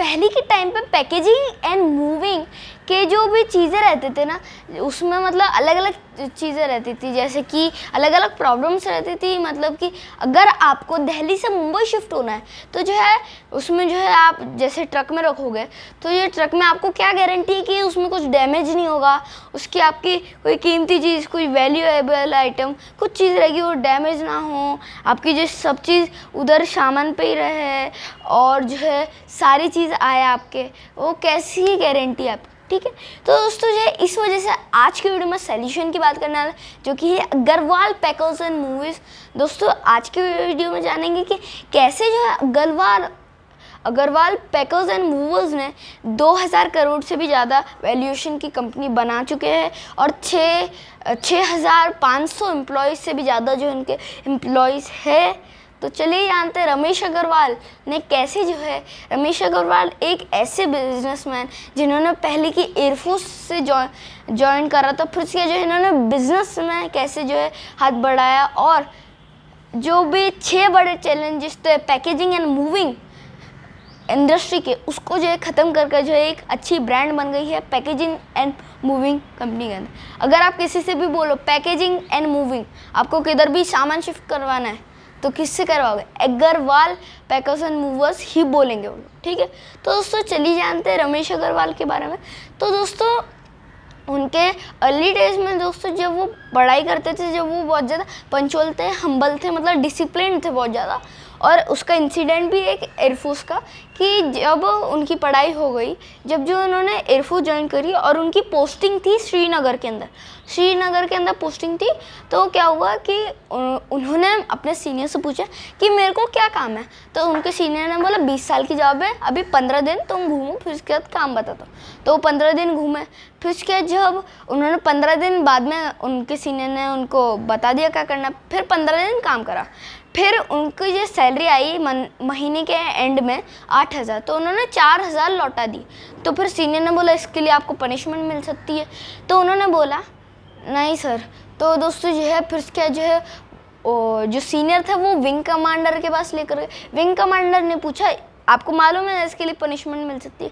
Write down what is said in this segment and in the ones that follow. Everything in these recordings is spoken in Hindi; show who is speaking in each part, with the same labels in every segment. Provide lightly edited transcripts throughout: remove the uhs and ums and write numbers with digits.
Speaker 1: पहले के टाइम पे पैकेजिंग एंड मूविंग के जो भी चीज़ें रहते थे ना, उसमें मतलब अलग अलग चीज़ें रहती थी, जैसे कि अलग अलग प्रॉब्लम्स रहती थी। मतलब कि अगर आपको दिल्ली से मुंबई शिफ्ट होना है तो जो है उसमें जो है आप जैसे ट्रक में रखोगे तो ये ट्रक में आपको क्या गारंटी है कि उसमें कुछ डैमेज नहीं होगा, उसकी आपकी कोई कीमती चीज़, कोई वैल्यूएबल आइटम, कुछ चीज़ रहेगी वो डैमेज ना हो, आपकी जो सब चीज़ उधर सामान पे ही रहे और जो है सारी चीज़ आए आपके, वो कैसी गारंटी आपकी। ठीक है, तो दोस्तों जो है इस वजह से आज की वीडियो में सॉल्यूशन की बात करने वाला जो कि है अग्रवाल पैकर्स एंड मूवीज़। दोस्तों आज की वीडियो में जानेंगे कि कैसे जो है अग्रवाल पैकर्स एंड मूवर्स ने 2000 करोड़ से भी ज़्यादा वैल्यूएशन की कंपनी बना चुके हैं और 6500 एम्प्लॉयज़ से भी ज़्यादा जो इनके एम्प्लॉयज़ है। तो चलिए जानते हैं रमेश अग्रवाल ने कैसे जो है, रमेश अग्रवाल एक ऐसे बिजनेसमैन जिन्होंने पहले की एयरफोर्स से ज्वाइन करा था, फिर उसके जो इन्होंने बिजनेस में कैसे जो है हाथ बढ़ाया और जो भी 6 बड़े चैलेंजेस थे पैकेजिंग एंड मूविंग इंडस्ट्री के, उसको जो है ख़त्म करके जो है एक अच्छी ब्रांड बन गई है पैकेजिंग एंड मूविंग कंपनी के अंदर। अगर आप किसी से भी बोलो पैकेजिंग एंड मूविंग, आपको किधर भी सामान शिफ्ट करवाना है तो किससे करवाओगे? अग्रवाल पैकर्स एंड मूवर्स ही बोलेंगे वो लोग। ठीक है, तो दोस्तों चलिए जानते हैं रमेश अग्रवाल के बारे में। तो दोस्तों उनके अर्ली डेज में दोस्तों जब वो पढ़ाई करते थे, जब वो बहुत ज़्यादा पंचुअल थे, हम्बल थे, मतलब डिसिप्लिन थे बहुत ज़्यादा। और उसका इंसिडेंट भी एक एयरफोर्स का कि जब उनकी पढ़ाई हो गई, जब जो उन्होंने एयरफोर्स ज्वाइन करी और उनकी पोस्टिंग थी श्रीनगर के अंदर पोस्टिंग थी, तो क्या हुआ कि उन्होंने अपने सीनियर से पूछा कि मेरे को क्या काम है, तो उनके सीनियर ने बोला 20 साल की जॉब है, अभी 15 दिन तुम घूमो, फिर उसके बाद काम बता दो। तो वो 15 दिन घूमे, फिर उसके जब उन्होंने 15 दिन बाद में उनके सीनियर ने उनको बता दिया क्या करना, फिर 15 दिन काम करा, फिर उनकी जो सैलरी आई महीने के एंड में 8000, तो उन्होंने 4000 लौटा दी। तो फिर सीनियर ने बोला इसके लिए आपको पनिशमेंट मिल सकती है, तो उन्होंने बोला नहीं सर। तो दोस्तों जो है फिर क्या जो है जो सीनियर था वो विंग कमांडर के पास लेकर गए। विंग कमांडर ने पूछा आपको मालूम है इसके लिए पनिशमेंट मिल सकती है?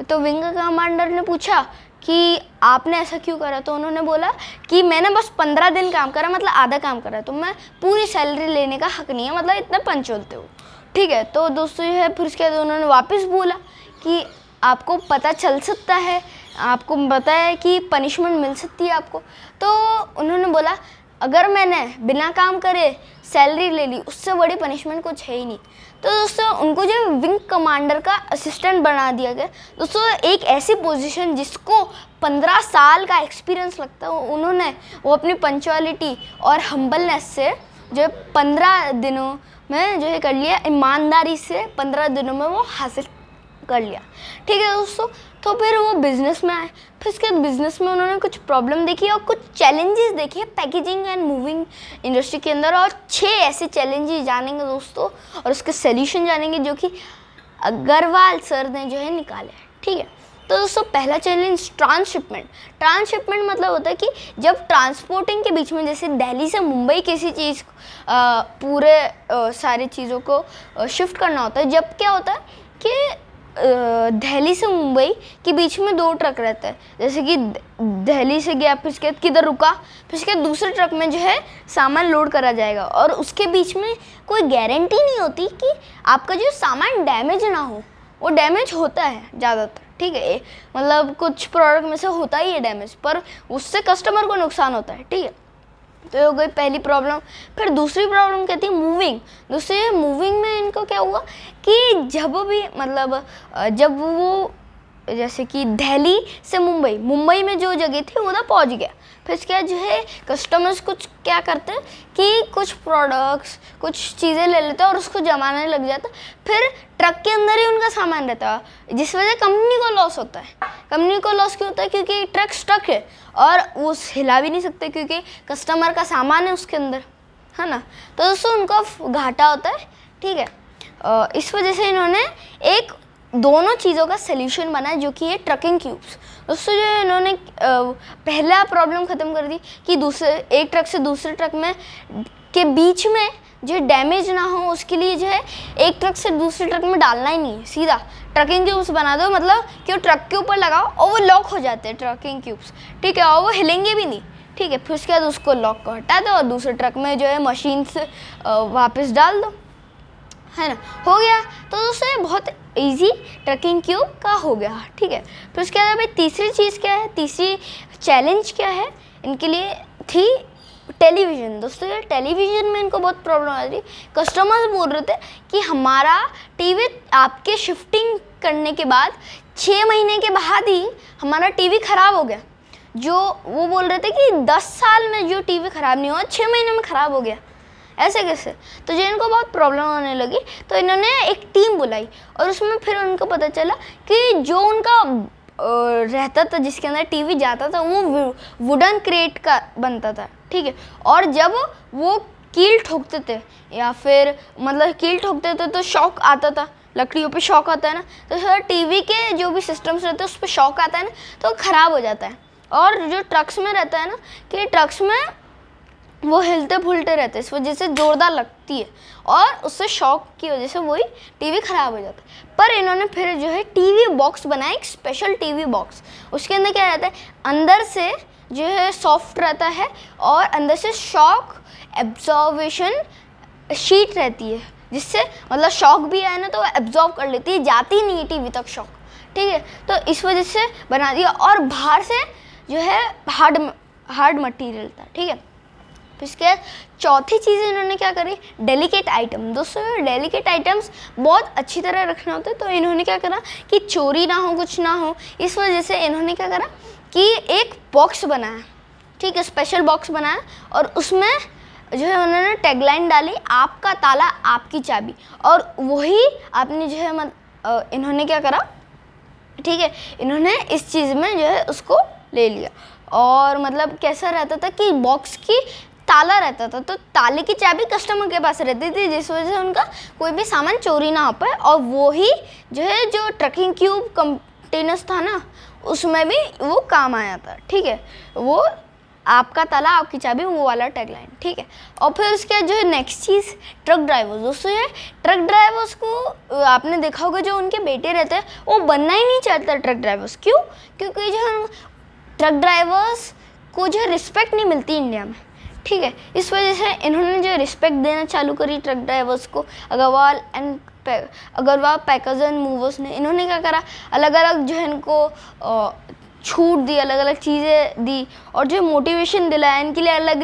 Speaker 1: तो विंग कमांडर ने पूछा कि आपने ऐसा क्यों करा? तो उन्होंने बोला कि मैंने बस 15 दिन काम करा, मतलब आधा काम करा, तो मैं पूरी सैलरी लेने का हक नहीं है, मतलब इतना पंचुअल थे वो। ठीक है, तो दोस्तों जो है फिर उसके बाद उन्होंने वापस बोला कि आपको पता चल सकता है, आपको पता है कि पनिशमेंट मिल सकती है आपको। तो उन्होंने बोला अगर मैंने बिना काम करे सैलरी ले ली, उससे बड़ी पनिशमेंट कुछ है ही नहीं। तो दोस्तों उनको जो विंग कमांडर का असिस्टेंट बना दिया गया। दोस्तों एक ऐसी पोजीशन जिसको 15 साल का एक्सपीरियंस लगता है, उन्होंने वो अपनी पंचुअलिटी और हम्बलनेस से जो 15 दिनों में जो है कर लिया, ईमानदारी से 15 दिनों में वो हासिल कर लिया। ठीक है दोस्तों, तो फिर वो बिज़नेस में आए, फिर उसके बिज़नेस में उन्होंने कुछ प्रॉब्लम देखी और कुछ चैलेंजेस देखे पैकेजिंग एंड मूविंग इंडस्ट्री के अंदर, और 6 ऐसे चैलेंजेस जानेंगे दोस्तों और उसके सॉल्यूशन जानेंगे जो कि अग्रवाल सर ने जो है निकाले। ठीक है, तो दोस्तों पहला चैलेंज ट्रांसशिपमेंट मतलब होता है कि जब ट्रांसपोर्टिंग के बीच में, जैसे दिल्ली से मुंबई किसी चीज़ पूरे सारी चीज़ों को शिफ्ट करना होता है, जब क्या होता है कि दिल्ली से मुंबई के बीच में 2 ट्रक रहते हैं, जैसे कि दिल्ली से गया, फिर उसके बाद किधर रुका, फिर उसके दूसरे ट्रक में जो है सामान लोड करा जाएगा, और उसके बीच में कोई गारंटी नहीं होती कि आपका जो सामान डैमेज ना हो। वो डैमेज होता है ज़्यादातर, ठीक है, मतलब कुछ प्रोडक्ट में से होता ही है डैमेज, पर उससे कस्टमर को नुकसान होता है। ठीक है, तो हो गई पहली प्रॉब्लम। फिर दूसरी प्रॉब्लम कहती है मूविंग। दूसरी मूविंग में इनको क्या हुआ कि जब भी मतलब जब वो जैसे कि दिल्ली से मुंबई में जो जगह थी उधर पहुंच गया, फिर क्या जो है कस्टमर्स कुछ क्या करते हैं कि कुछ प्रोडक्ट्स, कुछ चीज़ें ले लेते हैं और उसको जमाने लग जाता है, फिर ट्रक के अंदर ही उनका सामान रहता है, जिस वजह कंपनी को लॉस होता है। कंपनी को लॉस क्यों होता है? क्योंकि ट्रक स्टक है और वो हिला भी नहीं सकते क्योंकि कस्टमर का सामान है उसके अंदर, है ना। तो दोस्तों उनका घाटा होता है। ठीक है, इस वजह से इन्होंने एक दोनों चीज़ों का सल्यूशन बनाया जो कि है ट्रकिंग क्यूब्स। दोस्तों जो इन्होंने पहला प्रॉब्लम ख़त्म कर दी कि एक ट्रक से दूसरे ट्रक में के बीच में जो डैमेज ना हो उसके लिए जो है एक ट्रक से दूसरे ट्रक में डालना ही नहीं है, सीधा ट्रकिंग क्यूब्स बना दो, मतलब कि वो ट्रक के ऊपर लगाओ और वो लॉक हो जाते हैं ट्रकिंग क्यूब्स, ठीक है, और वो हिलेंगे भी नहीं, ठीक है। फिर उसके बाद उसको लॉक को हटा दो और दूसरे ट्रक में जो है मशीन से वापस डाल दो, है ना, हो गया। तो दोस्तों ये बहुत इजी ट्रकिंग क्यूब का हो गया, ठीक है। फिर उसके बाद भाई तीसरी चीज़ क्या है, तीसरी चैलेंज क्या है इनके लिए थी टेलीविज़न। दोस्तों ये टेलीविज़न में इनको बहुत प्रॉब्लम आ रही, कस्टमर्स बोल रहे थे कि हमारा टीवी आपके शिफ्टिंग करने के बाद 6 महीने के बाद ही हमारा टीवी ख़राब हो गया। जो वो बोल रहे थे कि 10 साल में जो टीवी ख़राब नहीं हुआ 6 महीने में ख़राब हो गया, ऐसे कैसे। तो जो इनको बहुत प्रॉब्लम होने लगी तो इन्होंने एक टीम बुलाई और उसमें फिर उनको पता चला कि जो उनका रहता था, जिसके अंदर टीवी जाता था, वो वुडन क्रेट का बनता था, ठीक है। और जब वो कील ठोकते थे या फिर मतलब कील ठोकते थे तो शॉक आता था, लकड़ियों पे शॉक आता है ना, तो सर टीवी के जो भी सिस्टम्स रहते हैं उस पर शॉक आता है ना, तो ख़राब हो जाता है। और जो ट्रक्स में रहता है ना कि ट्रक्स में वो हिलते फुलते रहते हैं, इस वजह से ज़ोरदार लगती है और उससे शॉक की वजह से वही टीवी ख़राब हो जाता है। पर इन्होंने फिर जो है टीवी बॉक्स बनाया, एक स्पेशल टीवी बॉक्स। उसके अंदर क्या रहता है, अंदर से जो है सॉफ्ट रहता है और अंदर से शॉक एब्जॉर्वेशन शीट रहती है, जिससे मतलब शॉक भी आए ना तो वो एब्जॉर्ब कर लेती है, जाती नहीं है टीवी तक शॉक, ठीक है। तो इस वजह से बना दिया और बाहर से जो है हार्ड मटेरियल था, ठीक है। इसके चौथी चीज़ इन्होंने क्या करी, डेलिकेट आइटम। दोस्तों डेलिकेट आइटम्स बहुत अच्छी तरह रखना होता है, तो इन्होंने क्या करा कि चोरी ना हो, कुछ ना हो, इस वजह से इन्होंने क्या करा कि एक बॉक्स बनाया, ठीक है, स्पेशल बॉक्स बनाया और उसमें जो है उन्होंने टैगलाइन डाली, आपका ताला आपकी चाबी। और वही आपने जो है इन्होंने क्या करा, ठीक है, इन्होंने इस चीज़ में जो है उसको ले लिया। और मतलब कैसा रहता था कि बॉक्स की ताला रहता था, तो ताले की चाबी कस्टमर के पास रहती थी, जिस वजह से उनका कोई भी सामान चोरी ना हो पाए। और वही जो है जो ट्रकिंग क्यूब कंटेनर्स था ना, उसमें भी वो काम आया था, ठीक है, वो आपका ताला आपकी चाबी, वो वाला टैगलाइन, ठीक है। और फिर उसके जो है नेक्स्ट चीज़ ट्रक ड्राइवर्स। दोस्तों ये ट्रक ड्राइवर्स को आपने देखा होगा, जो उनके बेटे रहते हैं वो बनना ही नहीं चाहता ट्रक ड्राइवर्स। क्यों? क्योंकि जो है ट्रक ड्राइवर्स को जो है रिस्पेक्ट नहीं मिलती इंडिया में, ठीक है। इस वजह से इन्होंने जो रिस्पेक्ट देना चालू करी ट्रक ड्राइवर्स को। अग्रवाल पैकर्स एंड मूवर्स ने इन्होंने क्या करा, अलग अलग जो है इनको छूट दी, अलग अलग चीज़ें दी और जो मोटिवेशन दिलाया, इनके लिए अलग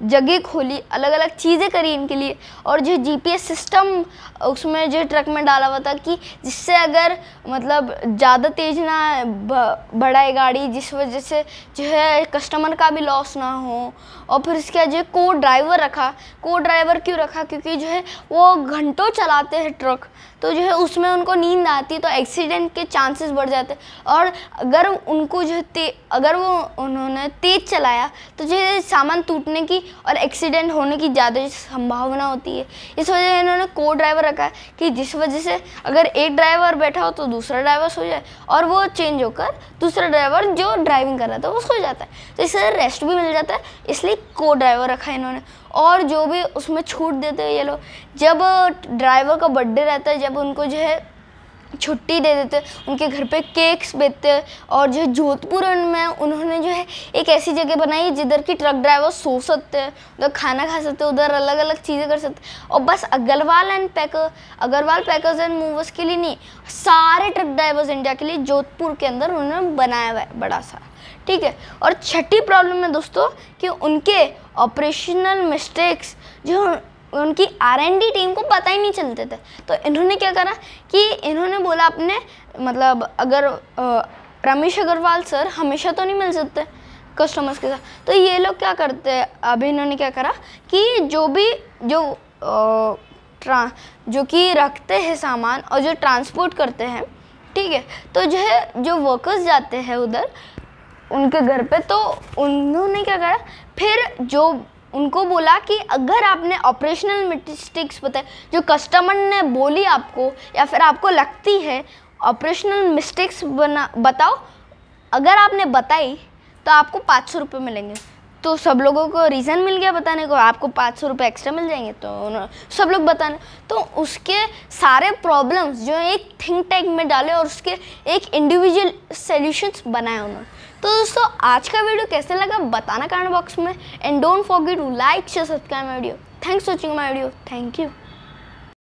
Speaker 1: जगह खोली, अलग अलग चीज़ें करी इनके लिए। और जो जीपीएस सिस्टम उसमें जो ट्रक में डाला हुआ था कि जिससे अगर मतलब ज़्यादा तेज़ ना बढ़ाए गाड़ी, जिस वजह से जो है कस्टमर का भी लॉस ना हो। और फिर इसके बाद जो को ड्राइवर रखा। को ड्राइवर क्यों रखा? क्योंकि जो है वो घंटों चलाते हैं ट्रक, तो जो है उसमें उनको नींद आती है, तो एक्सीडेंट के चांसेस बढ़ जाते हैं। और अगर उनको जो अगर वो उन्होंने तेज़ चलाया तो जो है सामान टूटने की और एक्सीडेंट होने की ज़्यादा संभावना होती है। इस वजह से इन्होंने को ड्राइवर रखा है कि जिस वजह से अगर एक ड्राइवर बैठा हो तो दूसरा ड्राइवर सो जाए और वो चेंज होकर दूसरा ड्राइवर जो ड्राइविंग कर रहा था वो सो जाता है, तो इससे रेस्ट भी मिल जाता है, इसलिए को ड्राइवर रखा है इन्होंने। और जो भी उसमें छूट देते हैं ये लोग, जब ड्राइवर का बर्थडे रहता है, जब उनको जो है छुट्टी दे देते, उनके घर पे केक्स बेचते हैं। और जो जोधपुर में उन्होंने जो है एक ऐसी जगह बनाई जिधर की ट्रक ड्राइवर सो सकते हैं, उधर खाना खा सकते हैं, उधर अलग अलग चीज़ें कर सकते हैं। और बस अग्रवाल पैकर्स एंड मूवर्स के लिए नहीं, सारे ट्रक ड्राइवर्स इंडिया के लिए जोधपुर के अंदर उन्होंने बनाया हुआ है बड़ा सा, ठीक है। और छठी प्रॉब्लम है दोस्तों कि उनके ऑपरेशनल मिस्टेक्स जो उनकी R&D टीम को पता ही नहीं चलते थे। तो इन्होंने क्या करा कि इन्होंने बोला अपने मतलब अगर रमेश अग्रवाल सर हमेशा तो नहीं मिल सकते कस्टमर्स के साथ, तो ये लोग क्या करते हैं, अभी इन्होंने क्या करा कि जो कि रखते हैं सामान और जो ट्रांसपोर्ट करते हैं, ठीक है, तो जो है जो वर्कर्स जाते हैं उधर उनके घर पे, तो उन्होंने क्या करा फिर जो उनको बोला कि अगर आपने ऑपरेशनल मिस्टेक्स बताए, जो कस्टमर ने बोली आपको या फिर आपको लगती है ऑपरेशनल मिस्टेक्स बताओ, अगर आपने बताई तो आपको 500 रुपये मिलेंगे। तो सब लोगों को रीज़न मिल गया बताने को, आपको 500 रुपये एक्स्ट्रा मिल जाएंगे, तो सब लोग बताने, तो उसके सारे प्रॉब्लम्स जो एक थिंक टैंक में डाले और उसके एक इंडिविजुअल सॉल्यूशंस बनाए उन्होंने। तो दोस्तों आज का वीडियो कैसे लगा बताना कमेंट बॉक्स में, and don't forget to like share subscribe my video. Thanks for watching my video. Thank you.